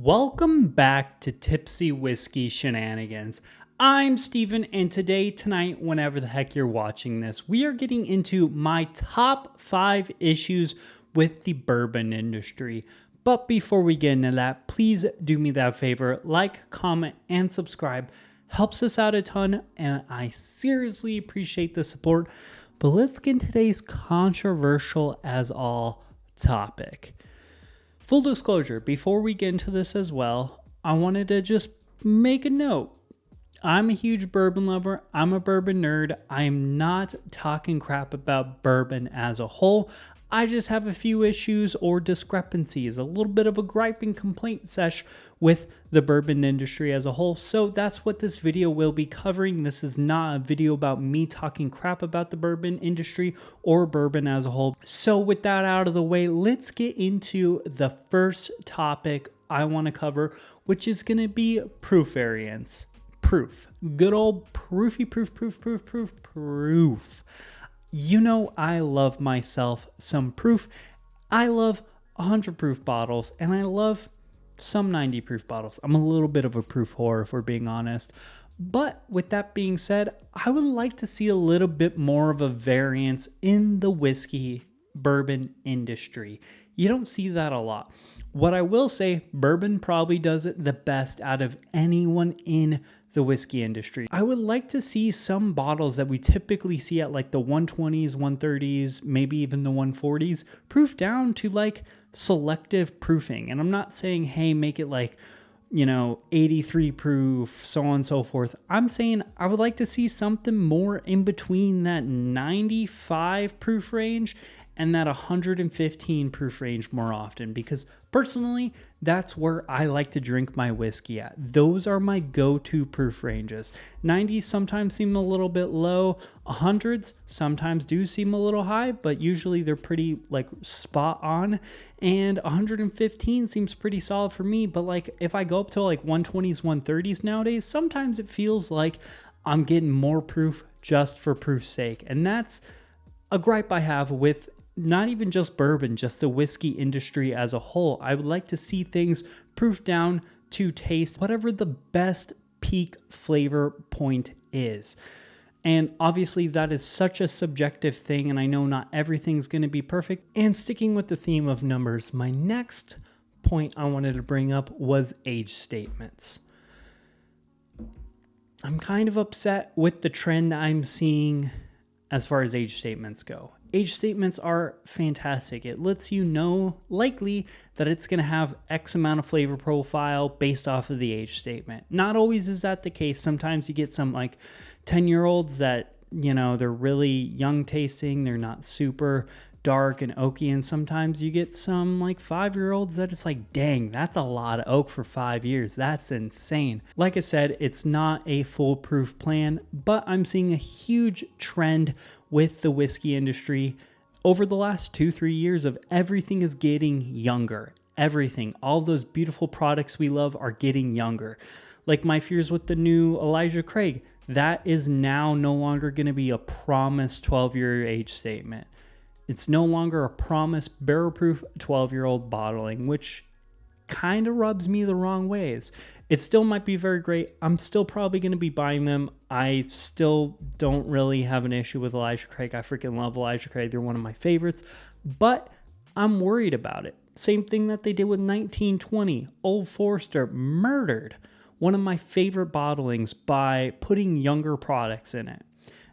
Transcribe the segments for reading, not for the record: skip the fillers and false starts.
Welcome back to Tipsy Whiskey Shenanigans. I'm Steven, and tonight, whenever the heck you're watching this, we are getting into my top 5 issues with the bourbon industry. But before we get into that, please do me that favor, like, comment, and subscribe. Helps us out a ton, and I seriously appreciate the support. But let's get into today's controversial as all topic. Full disclosure, before we get into this as well, I wanted to just make a note. I'm a huge bourbon lover. I'm a bourbon nerd. I'm not talking crap about bourbon as a whole. I just have a few issues or discrepancies, a little bit of a griping complaint sesh with the bourbon industry as a whole. So that's what this video will be covering. This is not a video about me talking crap about the bourbon industry or bourbon as a whole. So with that out of the way, let's get into the first topic I want to cover, which is going to be proof variance. Proof. Good old proofy proof. You know, I love myself some proof. I love 100 proof bottles, and I love some 90 proof bottles. I'm a little bit of a proof whore, if we're being honest. But with that being said, I would like to see a little bit more of a variance in the whiskey bourbon industry. You don't see that a lot. What I will say, bourbon probably does it the best out of anyone in the whiskey industry. I would like to see some bottles that we typically see at like the 120s, 130s, maybe even the 140s, proof down to like selective proofing. And I'm not saying, hey, make it like, 83 proof, so on and so forth. I'm saying I would like to see something more in between that 95 proof range and that 115 proof range more often, because personally, that's where I like to drink my whiskey at. Those are my go-to proof ranges. 90s sometimes seem a little bit low. 100s sometimes do seem a little high, but usually they're pretty like spot on. And 115 seems pretty solid for me, but like if I go up to like 120s, 130s nowadays, sometimes it feels like I'm getting more proof just for proof's sake. And that's a gripe I have with not even just bourbon, just the whiskey industry as a whole. I would like to see things proofed down to taste whatever the best peak flavor point is. And obviously that is such a subjective thing, and I know not everything's going to be perfect. And sticking with the theme of numbers, my next point I wanted to bring up was age statements. I'm kind of upset with the trend I'm seeing as far as age statements go. Age statements are fantastic. It lets you know likely that it's going to have X amount of flavor profile based off of the age statement. Not always is that the case. Sometimes you get some like 10-year-olds that, they're really young tasting. They're not super dark and oaky. And sometimes you get some like 5-year-olds that it's like, dang, that's a lot of oak for 5 years. That's insane. Like I said, it's not a foolproof plan, but I'm seeing a huge trend with the whiskey industry over the last 2-3 years of everything is getting younger. Everything, all those beautiful products we love are getting younger. Like my fears with the new Elijah Craig, that is now no longer going to be a promised 12-year age statement. It's no longer a promised barrel-proof 12-year-old bottling, which kind of rubs me the wrong ways. It still might be very great. I'm still probably going to be buying them. I still don't really have an issue with Elijah Craig. I freaking love Elijah Craig. They're one of my favorites, but I'm worried about it. Same thing that they did with 1920. Old Forester murdered one of my favorite bottlings by putting younger products in it.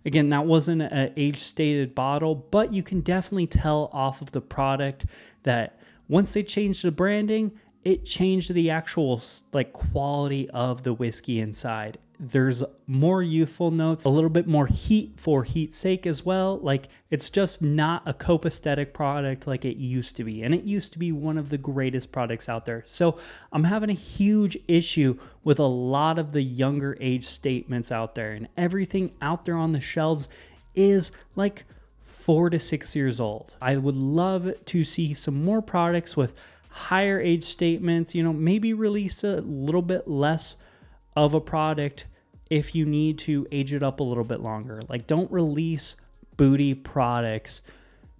Again, that wasn't an age-stated bottle, but you can definitely tell off of the product that once they changed the branding, it changed the actual like quality of the whiskey inside. There's more youthful notes, a little bit more heat for heat's sake as well. Like it's just not a copacetic product like it used to be. And it used to be one of the greatest products out there. So I'm having a huge issue with a lot of the younger age statements out there, and everything out there on the shelves is like 4 to 6 years old. I would love to see some more products with higher age statements, maybe release a little bit less of a product if you need to age it up a little bit longer. Like don't release booty products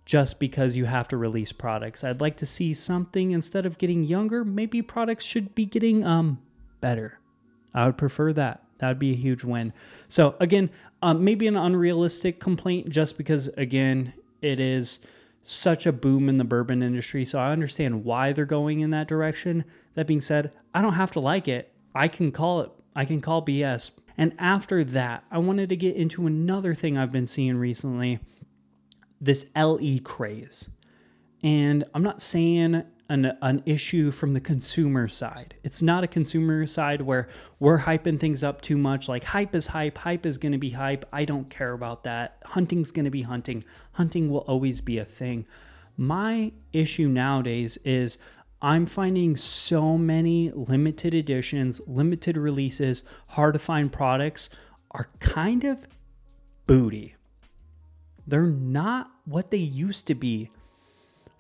just because you have to release products. I'd like to see something, instead of getting younger, maybe products should be getting better. I would prefer that. That would be a huge win. So again, maybe an unrealistic complaint, just because, again, it is such a boom in the bourbon industry. So I understand why they're going in that direction. That being said, I don't have to like it. I can call BS. And after that, I wanted to get into another thing I've been seeing recently, this LE craze. And I'm not saying an issue from the consumer side. It's not a consumer side where we're hyping things up too much. Like, hype is hype. Hype is going to be hype. I don't care about that. Hunting's going to be hunting. Hunting will always be a thing. My issue nowadays is I'm finding so many limited editions, limited releases, hard to find products are kind of booty. They're not what they used to be.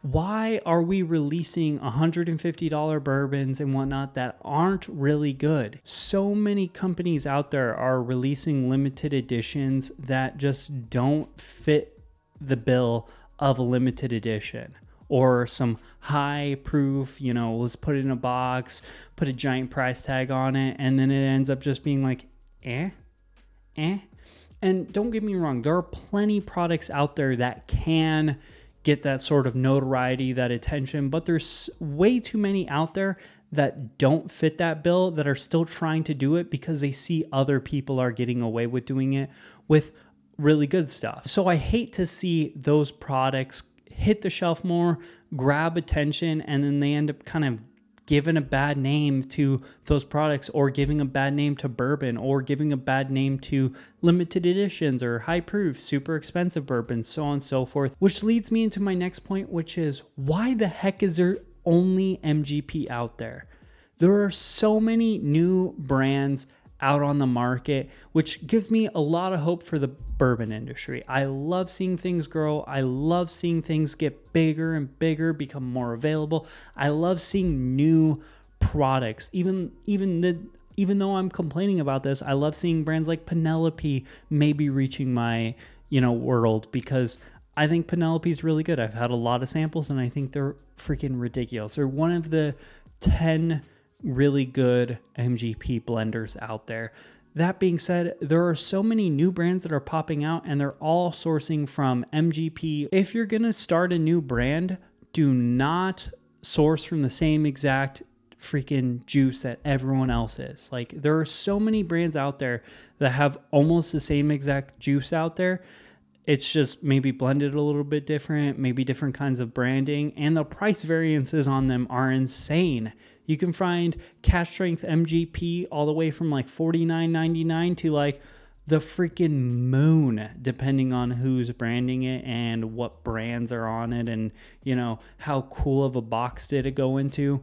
Why are we releasing $150 bourbons and whatnot that aren't really good? So many companies out there are releasing limited editions that just don't fit the bill of a limited edition. Or some high proof, let's put it in a box, put a giant price tag on it, and then it ends up just being like, eh. And don't get me wrong, there are plenty products out there that can get that sort of notoriety, that attention, but there's way too many out there that don't fit that bill, that are still trying to do it because they see other people are getting away with doing it with really good stuff. So I hate to see those products hit the shelf more, grab attention, and then they end up kind of giving a bad name to those products, or giving a bad name to bourbon, or giving a bad name to limited editions or high proof, super expensive bourbons, so on and so forth. Which leads me into my next point, which is, why the heck is there only MGP out there? There are so many new brands out on the market, which gives me a lot of hope for the bourbon industry. I love seeing things grow. I love seeing things get bigger and bigger, become more available. I love seeing new products. Even though I'm complaining about this, I love seeing brands like Penelope maybe reaching my, world, because I think Penelope is really good. I've had a lot of samples and I think they're freaking ridiculous. They're one of the 10 really good MGP blenders out there. That being said, there are so many new brands that are popping out, and they're all sourcing from MGP. If you're going to start a new brand, do not source from the same exact freaking juice that everyone else is. Like, there are so many brands out there that have almost the same exact juice out there. It's just maybe blended a little bit different, maybe different kinds of branding, and the price variances on them are insane. You can find cash strength MGP all the way from like $49.99 to like the freaking moon, depending on who's branding it and what brands are on it, and how cool of a box did it go into.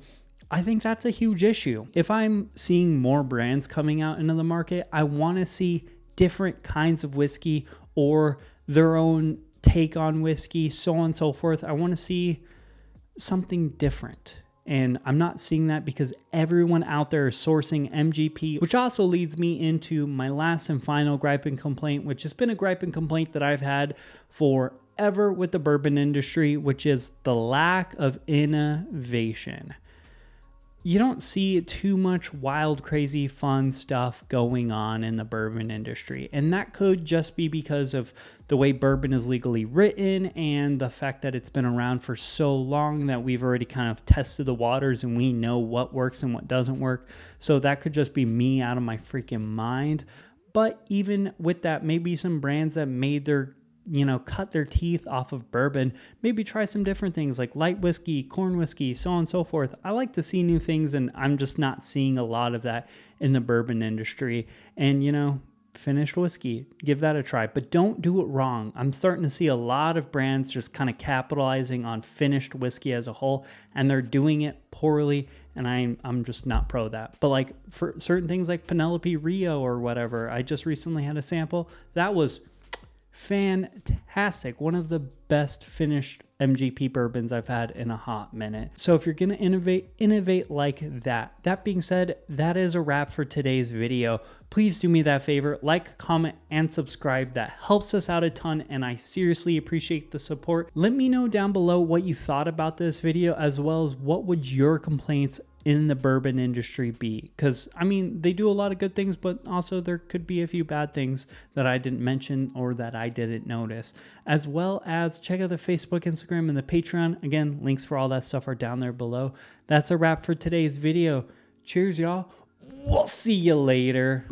I think that's a huge issue. If I'm seeing more brands coming out into the market, I want to see different kinds of whiskey or their own take on whiskey, so on and so forth. I want to see something different. And I'm not seeing that because everyone out there is sourcing MGP, which also leads me into my last and final gripe and complaint, which has been a gripe and complaint that I've had forever with the bourbon industry, which is the lack of innovation. You don't see too much wild, crazy, fun stuff going on in the bourbon industry. And that could just be because of the way bourbon is legally written and the fact that it's been around for so long that we've already kind of tested the waters and we know what works and what doesn't work. So that could just be me out of my freaking mind. But even with that, maybe some brands that made their cut their teeth off of bourbon, maybe try some different things like light whiskey, corn whiskey, so on and so forth. I like to see new things, and I'm just not seeing a lot of that in the bourbon industry. And, finished whiskey, give that a try, but don't do it wrong. I'm starting to see a lot of brands just kind of capitalizing on finished whiskey as a whole, and they're doing it poorly, and I'm just not pro that. But like for certain things like Penelope Rio or whatever, I just recently had a sample. That was fantastic. One of the best finished MGP bourbons I've had in a hot minute. So if you're gonna innovate like that. That being said, that is a wrap for today's video. Please do me that favor, like, comment, and subscribe. That helps us out a ton, and I seriously appreciate the support. Let me know down below what you thought about this video, as well as what would your complaints in the bourbon industry be, because I mean, they do a lot of good things, but also there could be a few bad things that I didn't mention or that I didn't notice. As well as check out the Facebook, Instagram, and the Patreon. Again, links for all that stuff are down there below. That's a wrap for today's video. Cheers, y'all. We'll see you later.